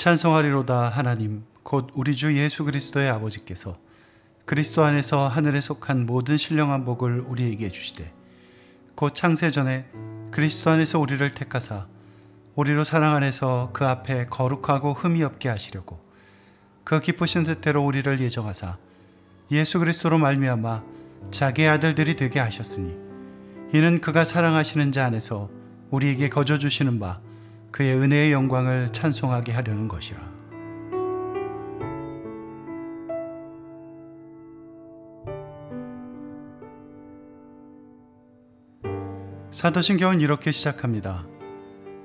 찬송하리로다. 하나님 곧 우리 주 예수 그리스도의 아버지께서 그리스도 안에서 하늘에 속한 모든 신령한 복을 우리에게 주시되 곧 창세전에 그리스도 안에서 우리를 택하사 우리로 사랑 안에서 그 앞에 거룩하고 흠이 없게 하시려고 그 기쁘신 뜻대로 우리를 예정하사 예수 그리스도로 말미암아 자기의 아들들이 되게 하셨으니 이는 그가 사랑하시는 자 안에서 우리에게 거저 주시는 바 그의 은혜의 영광을 찬송하게 하려는 것이라. 사도신경은 이렇게 시작합니다.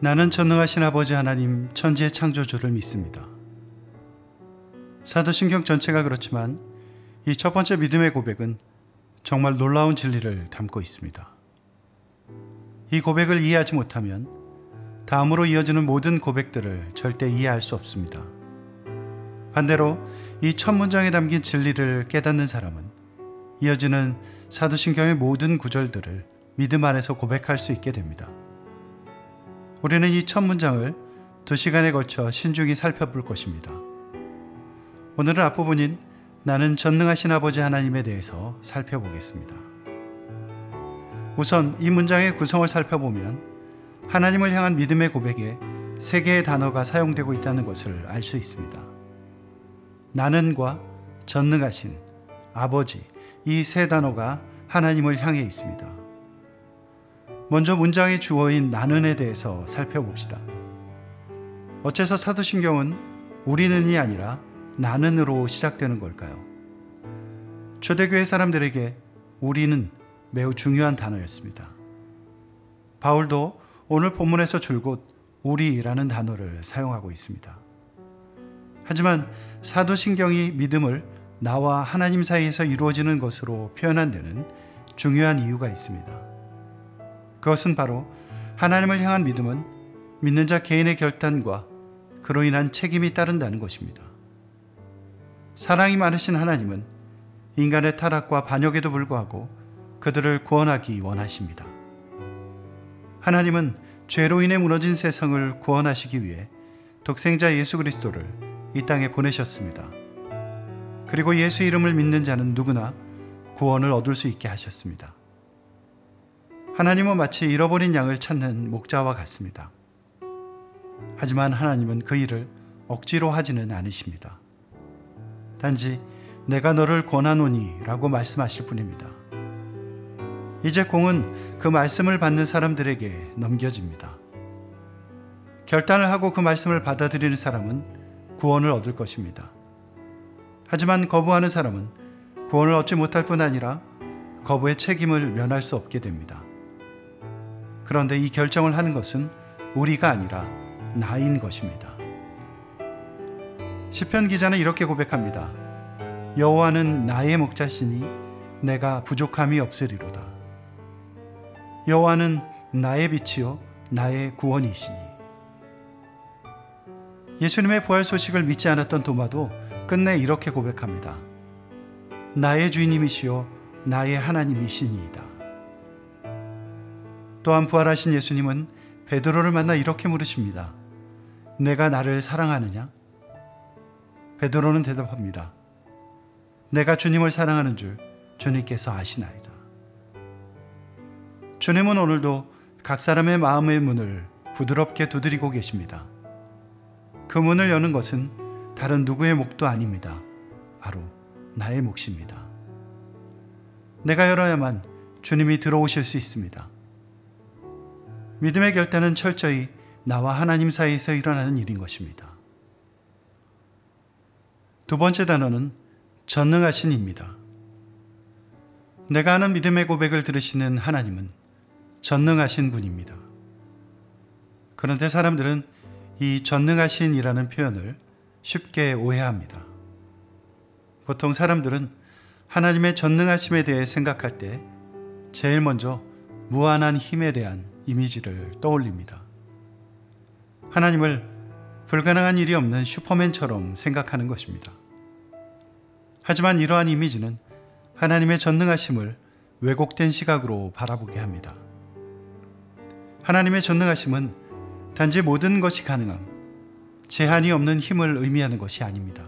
나는 전능하신 아버지 하나님 천지의 창조주를 믿습니다. 사도신경 전체가 그렇지만 이 첫 번째 믿음의 고백은 정말 놀라운 진리를 담고 있습니다. 이 고백을 이해하지 못하면 다음으로 이어지는 모든 고백들을 절대 이해할 수 없습니다. 반대로 이 첫 문장에 담긴 진리를 깨닫는 사람은 이어지는 사도신경의 모든 구절들을 믿음 안에서 고백할 수 있게 됩니다. 우리는 이 첫 문장을 2시간에 걸쳐 신중히 살펴볼 것입니다. 오늘은 앞부분인 나는 전능하신 아버지 하나님에 대해서 살펴보겠습니다. 우선 이 문장의 구성을 살펴보면 하나님을 향한 믿음의 고백에 3개의 단어가 사용되고 있다는 것을 알 수 있습니다. 나는과 전능하신, 아버지, 이 3 단어가 하나님을 향해 있습니다. 먼저 문장의 주어인 나는에 대해서 살펴봅시다. 어째서 사도신경은 우리는이 아니라 나는으로 시작되는 걸까요? 초대교회 사람들에게 우리는 매우 중요한 단어였습니다. 바울도 오늘 본문에서 줄곧 우리라는 단어를 사용하고 있습니다. 하지만 사도신경이 믿음을 나와 하나님 사이에서 이루어지는 것으로 표현한 데는 중요한 이유가 있습니다. 그것은 바로 하나님을 향한 믿음은 믿는 자 개인의 결단과 그로 인한 책임이 따른다는 것입니다. 사랑이 많으신 하나님은 인간의 타락과 반역에도 불구하고 그들을 구원하기 원하십니다. 하나님은 죄로 인해 무너진 세상을 구원하시기 위해 독생자 예수 그리스도를 이 땅에 보내셨습니다. 그리고 예수 이름을 믿는 자는 누구나 구원을 얻을 수 있게 하셨습니다. 하나님은 마치 잃어버린 양을 찾는 목자와 같습니다. 하지만 하나님은 그 일을 억지로 하지는 않으십니다. 단지 내가 너를 권하노니 라고 말씀하실 뿐입니다. 이제 공은 그 말씀을 받는 사람들에게 넘겨집니다. 결단을 하고 그 말씀을 받아들이는 사람은 구원을 얻을 것입니다. 하지만 거부하는 사람은 구원을 얻지 못할 뿐 아니라 거부의 책임을 면할 수 없게 됩니다. 그런데 이 결정을 하는 것은 우리가 아니라 나인 것입니다. 시편 기자는 이렇게 고백합니다. 여호와는 나의 목자시니 내가 부족함이 없으리로다. 여호와는 나의 빛이요 나의 구원이시니. 예수님의 부활 소식을 믿지 않았던 도마도 끝내 이렇게 고백합니다. 나의 주인님이시요 나의 하나님이시니이다. 또한 부활하신 예수님은 베드로를 만나 이렇게 물으십니다. 내가 나를 사랑하느냐? 베드로는 대답합니다. 내가 주님을 사랑하는 줄 주님께서 아시나이다. 주님은 오늘도 각 사람의 마음의 문을 부드럽게 두드리고 계십니다. 그 문을 여는 것은 다른 누구의 몫도 아닙니다. 바로 나의 몫입니다. 내가 열어야만 주님이 들어오실 수 있습니다. 믿음의 결단은 철저히 나와 하나님 사이에서 일어나는 일인 것입니다. 두 번째 단어는 전능하신입니다. 내가 하는 믿음의 고백을 들으시는 하나님은 전능하신 분입니다. 그런데 사람들은 이 전능하신이라는 표현을 쉽게 오해합니다. 보통 사람들은 하나님의 전능하심에 대해 생각할 때 제일 먼저 무한한 힘에 대한 이미지를 떠올립니다. 하나님을 불가능한 일이 없는 슈퍼맨처럼 생각하는 것입니다. 하지만 이러한 이미지는 하나님의 전능하심을 왜곡된 시각으로 바라보게 합니다. 하나님의 전능하심은 단지 모든 것이 가능함, 제한이 없는 힘을 의미하는 것이 아닙니다.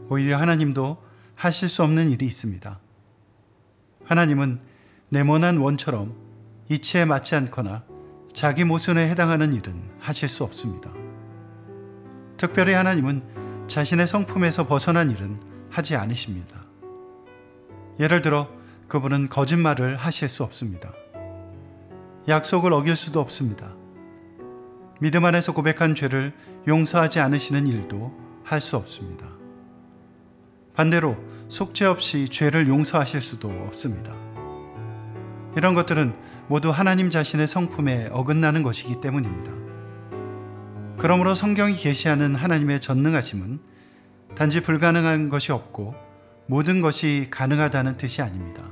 오히려 하나님도 하실 수 없는 일이 있습니다. 하나님은 네모난 원처럼 이치에 맞지 않거나 자기 모순에 해당하는 일은 하실 수 없습니다. 특별히 하나님은 자신의 성품에서 벗어난 일은 하지 않으십니다. 예를 들어 그분은 거짓말을 하실 수 없습니다. 약속을 어길 수도 없습니다. 믿음 안에서 고백한 죄를 용서하지 않으시는 일도 할 수 없습니다. 반대로 속죄 없이 죄를 용서하실 수도 없습니다. 이런 것들은 모두 하나님 자신의 성품에 어긋나는 것이기 때문입니다. 그러므로 성경이 계시하는 하나님의 전능하심은 단지 불가능한 것이 없고 모든 것이 가능하다는 뜻이 아닙니다.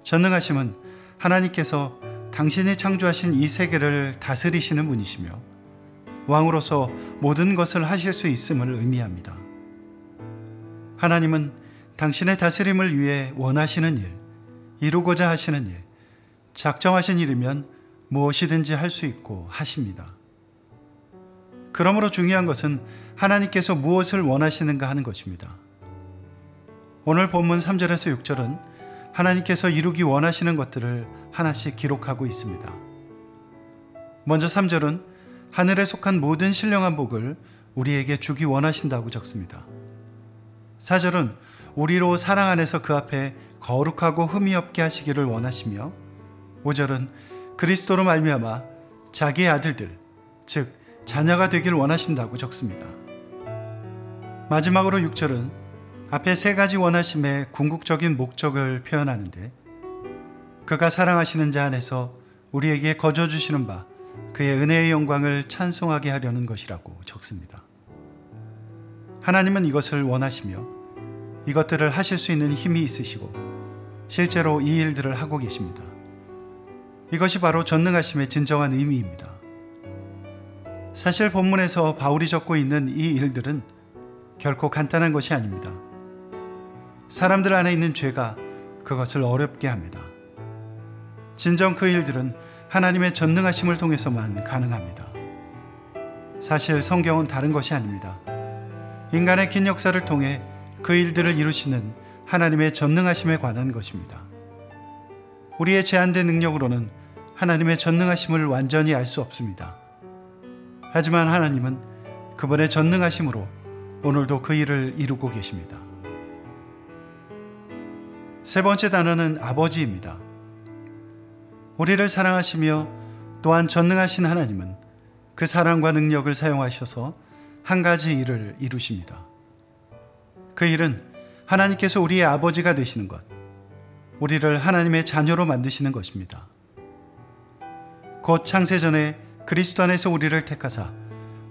전능하심은 하나님께서 당신이 창조하신 이 세계를 다스리시는 분이시며 왕으로서 모든 것을 하실 수 있음을 의미합니다. 하나님은 당신의 다스림을 위해 원하시는 일, 이루고자 하시는 일, 작정하신 일이면 무엇이든지 할 수 있고 하십니다. 그러므로 중요한 것은 하나님께서 무엇을 원하시는가 하는 것입니다. 오늘 본문 3절에서 6절은 하나님께서 이루기 원하시는 것들을 하나씩 기록하고 있습니다. 먼저 3절은 하늘에 속한 모든 신령한 복을 우리에게 주기 원하신다고 적습니다. 4절은 우리로 사랑 안에서 그 앞에 거룩하고 흠이 없게 하시기를 원하시며 5절은 그리스도로 말미암아 자기의 아들들, 즉 자녀가 되길 원하신다고 적습니다. 마지막으로 6절은 앞에 세 가지 원하심의 궁극적인 목적을 표현하는데 그가 사랑하시는 자 안에서 우리에게 거저 주시는 바 그의 은혜의 영광을 찬송하게 하려는 것이라고 적습니다. 하나님은 이것을 원하시며 이것들을 하실 수 있는 힘이 있으시고 실제로 이 일들을 하고 계십니다. 이것이 바로 전능하심의 진정한 의미입니다. 사실 본문에서 바울이 적고 있는 이 일들은 결코 간단한 것이 아닙니다. 사람들 안에 있는 죄가 그것을 어렵게 합니다. 진정 그 일들은 하나님의 전능하심을 통해서만 가능합니다. 사실 성경은 다른 것이 아닙니다. 인간의 긴 역사를 통해 그 일들을 이루시는 하나님의 전능하심에 관한 것입니다. 우리의 제한된 능력으로는 하나님의 전능하심을 완전히 알 수 없습니다. 하지만 하나님은 그분의 전능하심으로 오늘도 그 일을 이루고 계십니다. 세 번째 단어는 아버지입니다. 우리를 사랑하시며 또한 전능하신 하나님은 그 사랑과 능력을 사용하셔서 한 가지 일을 이루십니다. 그 일은 하나님께서 우리의 아버지가 되시는 것, 우리를 하나님의 자녀로 만드시는 것입니다. 곧 창세전에 그리스도 안에서 우리를 택하사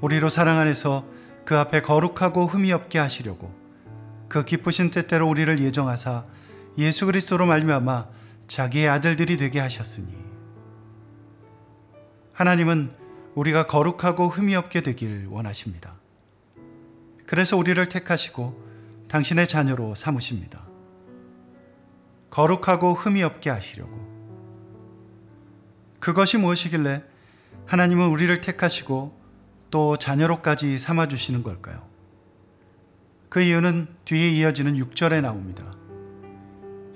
우리로 사랑 안에서 그 앞에 거룩하고 흠이 없게 하시려고 그 기쁘신 뜻대로 우리를 예정하사 예수 그리스도로 말미암아 자기의 아들들이 되게 하셨으니 하나님은 우리가 거룩하고 흠이 없게 되길 원하십니다. 그래서 우리를 택하시고 당신의 자녀로 삼으십니다. 거룩하고 흠이 없게 하시려고. 그것이 무엇이길래 하나님은 우리를 택하시고 또 자녀로까지 삼아주시는 걸까요? 그 이유는 뒤에 이어지는 6절에 나옵니다.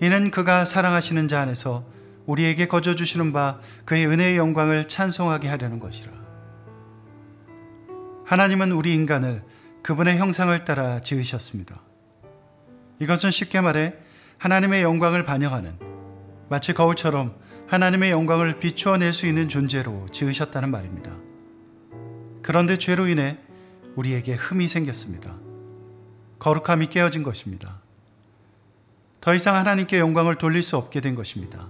이는 그가 사랑하시는 자 안에서 우리에게 거저 주시는 바 그의 은혜의 영광을 찬송하게 하려는 것이라. 하나님은 우리 인간을 그분의 형상을 따라 지으셨습니다. 이것은 쉽게 말해 하나님의 영광을 반영하는, 마치 거울처럼 하나님의 영광을 비추어낼 수 있는 존재로 지으셨다는 말입니다. 그런데 죄로 인해 우리에게 흠이 생겼습니다. 거룩함이 깨어진 것입니다. 더 이상 하나님께 영광을 돌릴 수 없게 된 것입니다.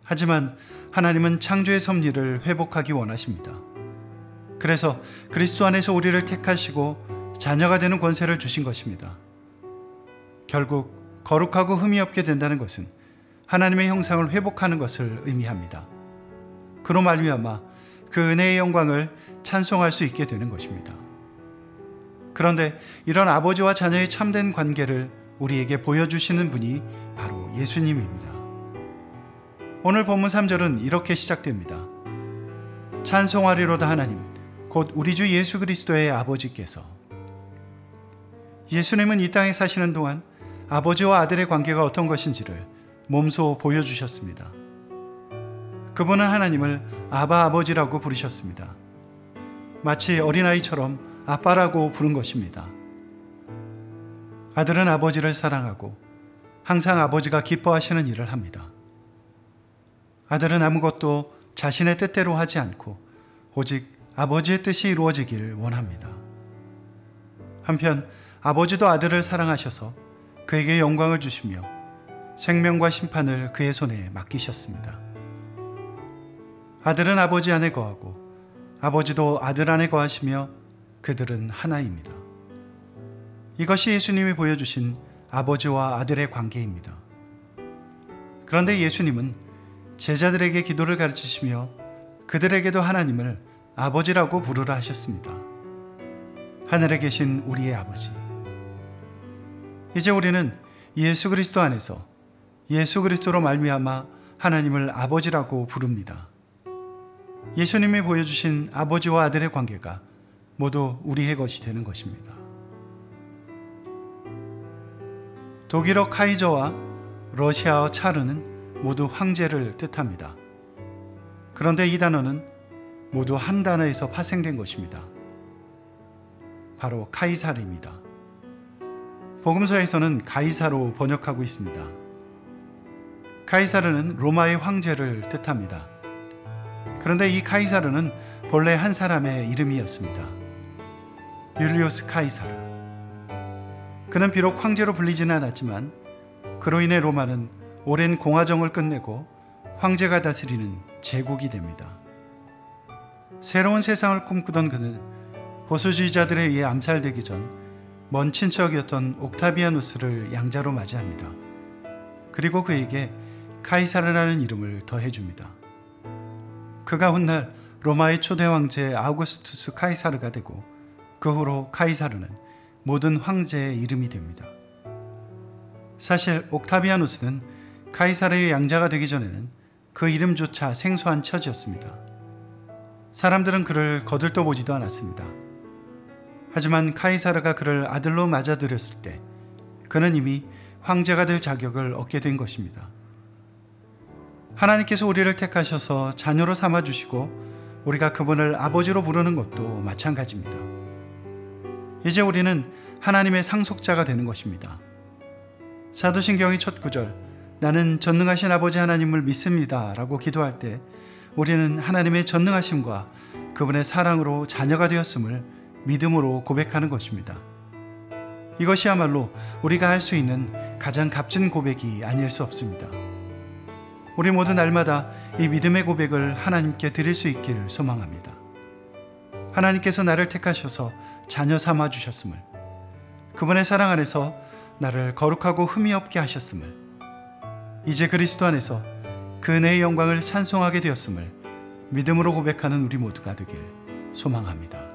하지만 하나님은 창조의 섭리를 회복하기 원하십니다. 그래서 그리스도 안에서 우리를 택하시고 자녀가 되는 권세를 주신 것입니다. 결국 거룩하고 흠이 없게 된다는 것은 하나님의 형상을 회복하는 것을 의미합니다. 그로 말미암아 그 은혜의 영광을 찬송할 수 있게 되는 것입니다. 그런데 이런 아버지와 자녀의 참된 관계를 우리에게 보여주시는 분이 바로 예수님입니다. 오늘 본문 3절은 이렇게 시작됩니다. 찬송하리로다 하나님, 곧 우리 주 예수 그리스도의 아버지께서 예수님은 이 땅에 사시는 동안 아버지와 아들의 관계가 어떤 것인지를 몸소 보여주셨습니다. 그분은 하나님을 아바 아버지라고 부르셨습니다. 마치 어린아이처럼 아빠라고 부른 것입니다. 아들은 아버지를 사랑하고 항상 아버지가 기뻐하시는 일을 합니다. 아들은 아무것도 자신의 뜻대로 하지 않고 오직 아버지의 뜻이 이루어지길 원합니다. 한편 아버지도 아들을 사랑하셔서 그에게 영광을 주시며 생명과 심판을 그의 손에 맡기셨습니다. 아들은 아버지 안에 거하고 아버지도 아들 안에 거하시며 그들은 하나입니다. 이것이 예수님이 보여주신 아버지와 아들의 관계입니다. 그런데 예수님은 제자들에게 기도를 가르치시며 그들에게도 하나님을 아버지라고 부르라 하셨습니다. 하늘에 계신 우리의 아버지. 이제 우리는 예수 그리스도 안에서 예수 그리스도로 말미암아 하나님을 아버지라고 부릅니다. 예수님이 보여주신 아버지와 아들의 관계가 모두 우리의 것이 되는 것입니다. 독일어 카이저와 러시아어 차르는 모두 황제를 뜻합니다. 그런데 이 단어는 모두 한 단어에서 파생된 것입니다. 바로 카이사르입니다. 복음서에서는 가이사로 번역하고 있습니다. 카이사르는 로마의 황제를 뜻합니다. 그런데 이 카이사르는 본래 한 사람의 이름이었습니다. 율리우스 카이사르. 그는 비록 황제로 불리지는 않았지만 그로 인해 로마는 오랜 공화정을 끝내고 황제가 다스리는 제국이 됩니다. 새로운 세상을 꿈꾸던 그는 보수주의자들에 의해 암살되기 전 먼 친척이었던 옥타비아누스를 양자로 맞이합니다. 그리고 그에게 카이사르라는 이름을 더해줍니다. 그가 훗날 로마의 초대 황제 아우구스투스 카이사르가 되고 그 후로 카이사르는 모든 황제의 이름이 됩니다. 사실 옥타비아누스는 카이사르의 양자가 되기 전에는 그 이름조차 생소한 처지였습니다. 사람들은 그를 거들떠 보지도 않았습니다. 하지만 카이사르가 그를 아들로 맞아들였을 때 그는 이미 황제가 될 자격을 얻게 된 것입니다. 하나님께서 우리를 택하셔서 자녀로 삼아주시고 우리가 그분을 아버지로 부르는 것도 마찬가지입니다. 이제 우리는 하나님의 상속자가 되는 것입니다. 사도신경의 첫 구절, 나는 전능하신 아버지 하나님을 믿습니다 라고 기도할 때 우리는 하나님의 전능하심과 그분의 사랑으로 자녀가 되었음을 믿음으로 고백하는 것입니다. 이것이야말로 우리가 할 수 있는 가장 값진 고백이 아닐 수 없습니다. 우리 모두 날마다 이 믿음의 고백을 하나님께 드릴 수 있기를 소망합니다. 하나님께서 나를 택하셔서 자녀 삼아 주셨음을, 그분의 사랑 안에서 나를 거룩하고 흠이 없게 하셨음을, 이제 그리스도 안에서 그 은혜의 영광을 찬송하게 되었음을 믿음으로 고백하는 우리 모두가 되길 소망합니다.